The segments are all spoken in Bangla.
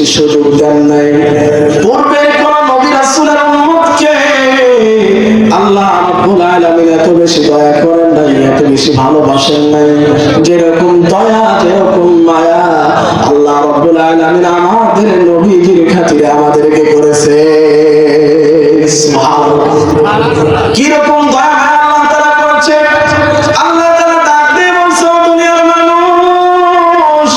বেশি সুযোগ দেন নাই। পূর্বের কোন নবী রাসূলের উম্মতকে আল্লাহ রাব্বুল আলামিন এত বেশি দয়া করেন নাই, এত বেশি ভালোবাসেন নাই। যেরকম দয়া, যেরকম মায়া আল্লাহ রাব্বুল আলামিন আমাদের নবীজির খাতিরে আমাদেরকে করেছে। সুবহানাল্লাহ। কি রকম দয়া আল্লাহ তাআলা করেছে। আল্লাহ তাআলা ডাক দিয়ে বলছে, দুনিয়ার মানুষ,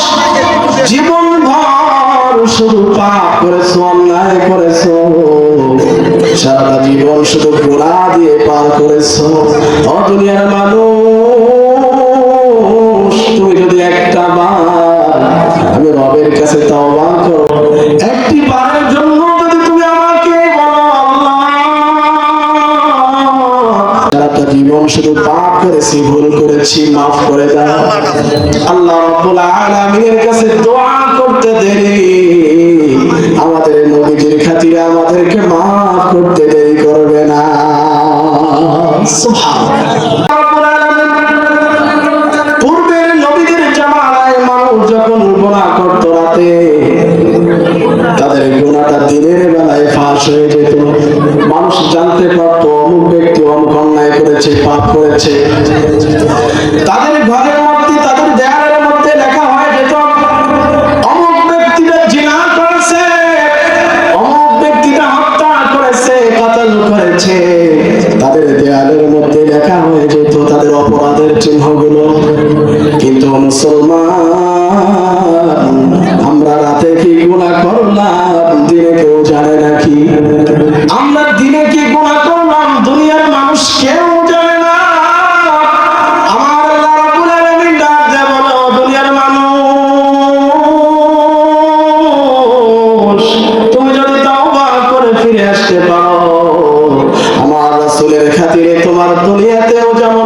জীবন ভর শুধু পাপ করেছো, অন্যায় করেছো, সারা জীবন শুধু গুনাহ দিয়ে পার করেছো। ও দুনিয়ার মানুষ, তুমি যদি একটা বার আমি রবের কাছে তওবা করো, একটি বারের জন্য যদি তুমি আমাকে বলো আল্লাহ সারাটা জীবন শুধু পাপ করেছি, ভুল করেছি, মাফ করে দাও, আল্লাহ রাব্বুল আলামিনের কাছে দোয়া করতে দেরি, আমাদের নবীজির খাতিরে আমাদেরকে মাফ করতে দেরি করবে না। সুবহানাল্লাহ। পূর্বের নবীদের জামানায় মানুষ যখন গুনাহ করত রাতে, তাদের গুনাহটা দিনের বেলায় ফাঁস হয়ে যেত। মানুষ জানতে পারত অমুক ব্যক্তি অমুক অন্যায় করেছে, পাপ করেছে। তাদের ঘরের মধ্যে, তাদের দেয়ালের মধ্যে লেখা হয়ে যেত অমুক ব্যক্তিটা জিনা করেছে, অমুক ব্যক্তিটা হত্যা করেছে, কাতল করেছে। তাদের দেয়ালের মধ্যে লেখা হয়ে যেত তাদের অপরাধের চিহ্নগুলো। কিন্তু মুসলমান, আমরা রাতে কি গুনাহ করলাম দিনে কেউ জানে নাকি? আমরা দিনে কি গুনাহ করলাম দুনিয়ার মানুষ কেউ জানে না। আমার আল্লাহ রাব্বুল আলামিন ডাক দেয় বলো, দুনিয়ার মানুষ, তুমি যদি তওবা করে ফিরে আসতে পারো, আমার রাসূলের খাতিরে তোমার দুনিয়াতেও যেমন